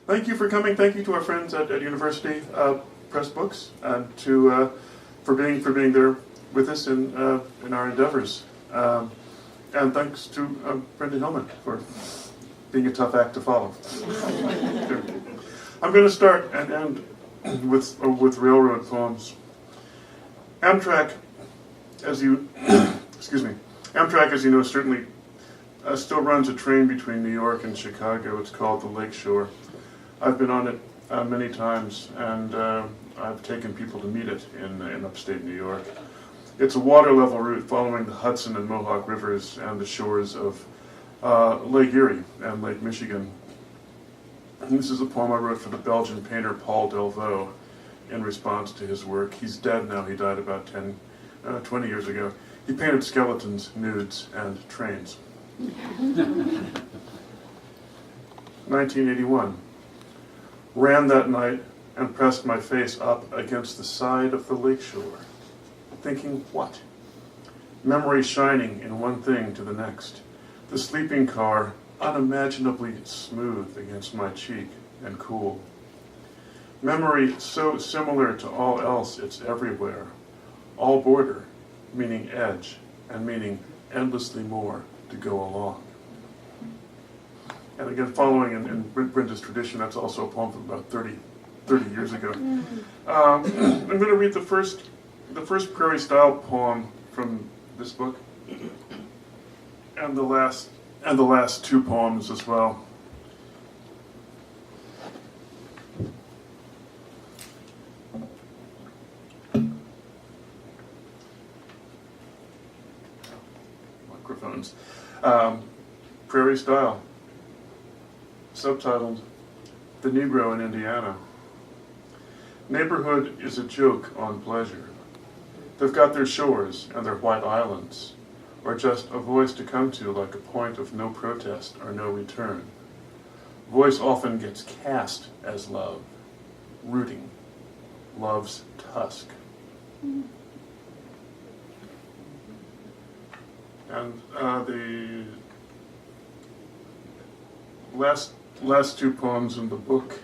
Thank you for coming. Thank you to our friends at University Press Books and for being there with us in our endeavors. And thanks to Brenda Hillman for being a tough act to follow. I'm going to start and end with railroad poems. Amtrak, as you Amtrak, as you know, certainly still runs a train between New York and Chicago. It's called the Lakeshore. I've been on it many times, and I've taken people to meet it in upstate New York. It's a water level route following the Hudson and Mohawk rivers and the shores of Lake Erie and Lake Michigan. And this is a poem I wrote for the Belgian painter Paul Delvaux in response to his work. He's dead now. He died about 20 years ago. He painted skeletons, nudes, and trains. 1981. Ran that night and pressed my face up against the side of the lakeshore, thinking what? Memory shining in one thing to the next. The sleeping car unimaginably smooth against my cheek and cool. Memory so similar to all else it's everywhere. All border, meaning edge, and meaning endlessly more to go along. And again, following in Brenda's tradition, that's also a poem from about 30 years ago. I'm going to read the first prairie style poem from this book, and the last two poems as well. Microphones. Prairie style. Subtitled, The Negro in Indiana. Neighborhood is a joke on pleasure. They've got their shores and their white islands, or just a voice to come to like a point of no protest or no return. Voice often gets cast as love, rooting, love's tusk. And the last two poems in the book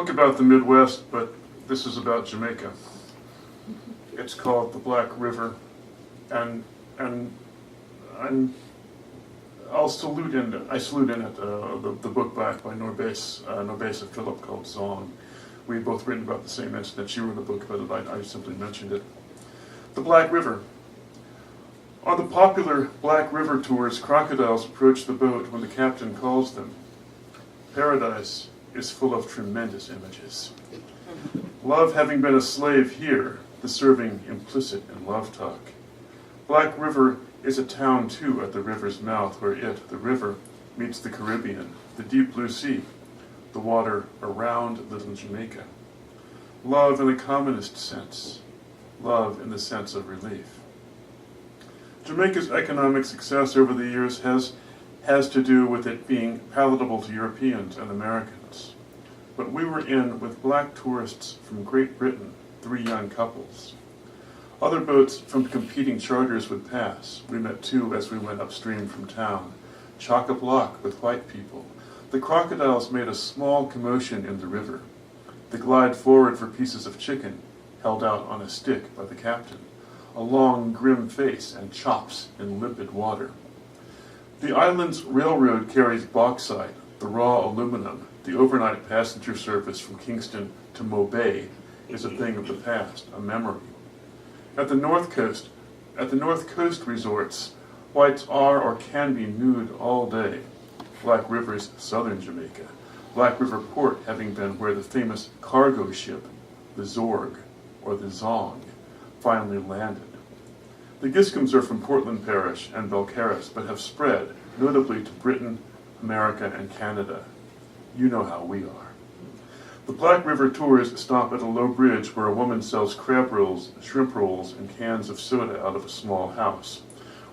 about the Midwest, but this is about Jamaica. It's called The Black River, and I salute in it the book by Norbesa Philip called Song. We've both written about the same incident. She wrote a book about it. I simply mentioned it. The Black River. On the popular Black River tours, crocodiles approach the boat when the captain calls them. Paradise is full of tremendous images. Love having been a slave here, the serving implicit in love talk. Black River is a town too at the river's mouth where the river, meets the Caribbean, the deep blue sea, the water around little Jamaica. Love in the commonest sense, love in the sense of relief. Jamaica's economic success over the years has to do with it being palatable to Europeans and Americans. But we were in with black tourists from Great Britain, 3 young couples. Other boats from competing charters would pass. We met 2 as we went upstream from town, chock-a-block with white people. The crocodiles made a small commotion in the river. The glide forward for pieces of chicken held out on a stick by the captain. A long, grim face and chops in limpid water. The island's railroad carries bauxite, the raw aluminum. The overnight passenger service from Kingston to Mobay is a thing of the past, a memory. At the North Coast resorts, whites are or can be nude all day. Black River's southern Jamaica. Black River Port having been where the famous cargo ship, the Zorg, or the Zong, finally landed. The Giscombes are from Portland Parish and Belcaris, but have spread, notably to Britain, America, and Canada. You know how we are. The Black River tours stop at a low bridge where a woman sells crab rolls, shrimp rolls, and cans of soda out of a small house.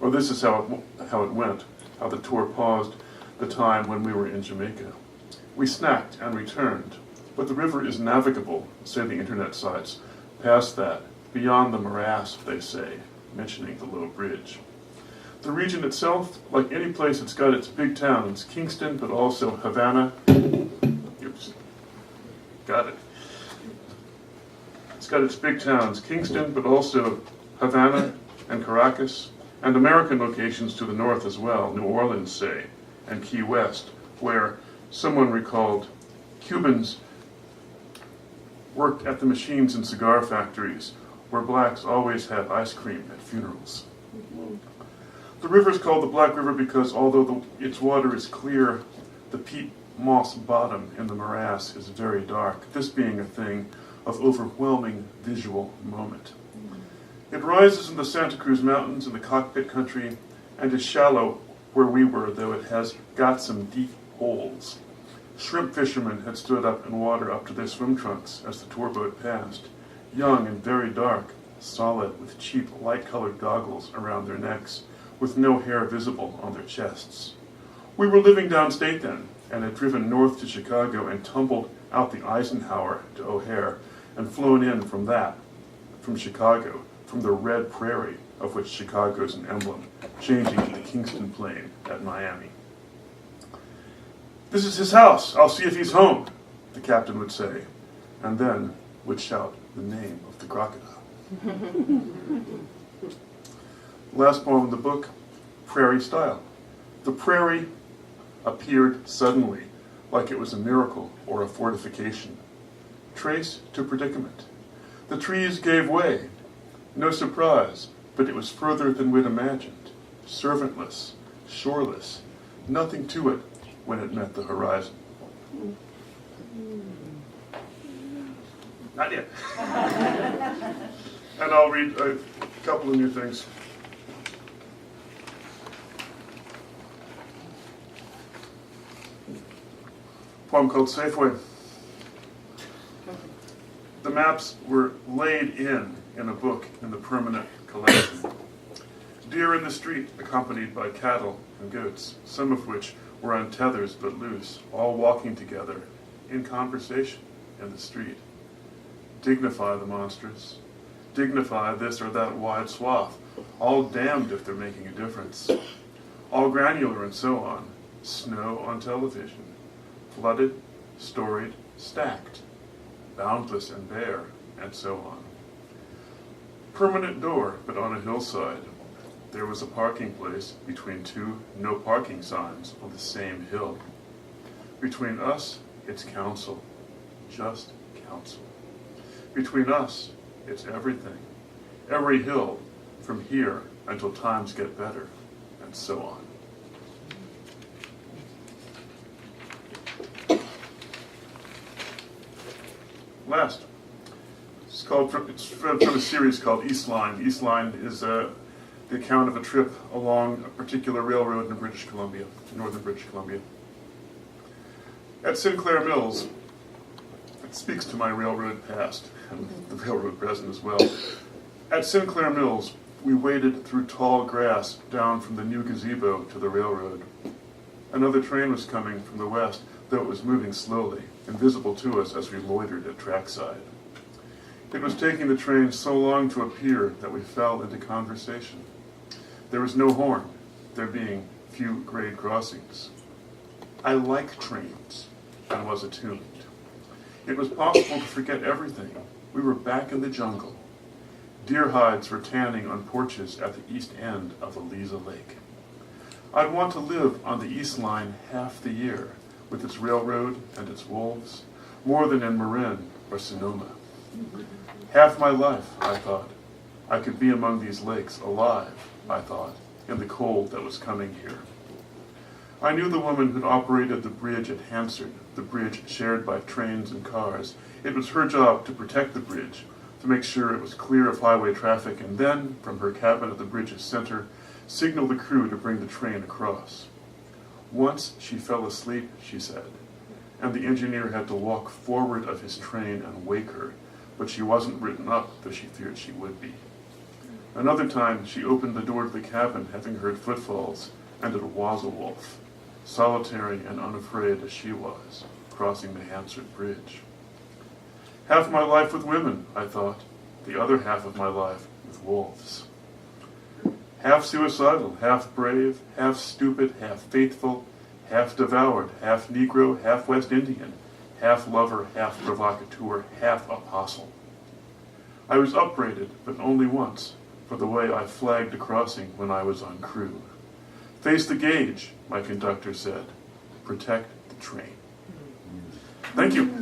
Or this is how it went, how the tour paused the time when we were in Jamaica. We snacked and returned, but the river is navigable, say the internet sites. Past that, beyond the morass, they say, mentioning the low bridge. The region itself, like any place, it's got its big towns, Kingston, but also Havana, Got it. It's got its big towns, Kingston, but also Havana and Caracas, and American locations to the north as well, New Orleans, say, and Key West, where someone recalled Cubans worked at the machines in cigar factories, where blacks always had ice cream at funerals. The river is called the Black River because although its water is clear, the peat moss bottom in the morass is very dark, this being a thing of overwhelming visual moment. It rises in the Santa Cruz Mountains in the Cockpit Country and is shallow where we were, though it has got some deep holes. Shrimp fishermen had stood up in water up to their swim trunks as the tour boat passed, young and very dark, solid with cheap light-colored goggles around their necks, with no hair visible on their chests. We were living downstate then, and had driven north to Chicago and tumbled out the Eisenhower to O'Hare, and flown in from Chicago, from the red prairie of which Chicago's an emblem, changing to the Kingston Plain at Miami. "This is his house. I'll see if he's home," the captain would say, and then would shout the name of the crocodile. Last poem in the book, Prairie Style. The prairie appeared suddenly, like it was a miracle or a fortification. Trace to predicament. The trees gave way. No surprise, but it was further than we'd imagined. Servantless, shoreless, nothing to it when it met the horizon. Not yet. And I'll read a couple of new things. Poem called Safeway. The maps were laid in a book in the permanent collection. Deer in the street, accompanied by cattle and goats, some of which were on tethers but loose, all walking together in conversation in the street. Dignify the monstrous. Dignify this or that wide swath, all damned if they're making a difference. All granular and so on. Snow on television. Flooded, storied, stacked. Boundless and bare, and so on. Permanent door, but on a hillside. There was a parking place between two no parking signs on the same hill. Between us, it's council. Just council. Between us, it's everything. Every hill, from here until times get better, and so on. Last. It's from a series called East Line. East Line is the account of a trip along a particular railroad in British Columbia, northern British Columbia. At Sinclair Mills, it speaks to my railroad past and the railroad present as well. At Sinclair Mills, we waded through tall grass down from the new gazebo to the railroad. Another train was coming from the west, though it was moving slowly, invisible to us as we loitered at trackside. It was taking the train so long to appear that we fell into conversation. There was no horn, there being few grade crossings. I like trains, and was attuned. It was possible to forget everything. We were back in the jungle. Deer hides were tanning on porches at the east end of Eliza Lake. I'd want to live on the East Line half the year, with its railroad and its wolves, more than in Marin or Sonoma. Half my life, I thought, I could be among these lakes, alive, I thought, in the cold that was coming here. I knew the woman who'd operated the bridge at Hansard, the bridge shared by trains and cars. It was her job to protect the bridge, to make sure it was clear of highway traffic, and then, from her cabin at the bridge's center, signal the crew to bring the train across. Once she fell asleep, she said, and the engineer had to walk forward of his train and wake her, but she wasn't written up, though she feared she would be. Another time, she opened the door to the cabin, having heard footfalls, and it was a wolf, solitary and unafraid as she was, crossing the Hansard Bridge. Half my life with women, I thought, the other half of my life with wolves. Half suicidal, half brave, half stupid, half faithful, half devoured, half Negro, half West Indian, half lover, half provocateur, half apostle. I was upbraided, but only once, for the way I flagged a crossing when I was on crew. Face the gauge, my conductor said. Protect the train. Thank you.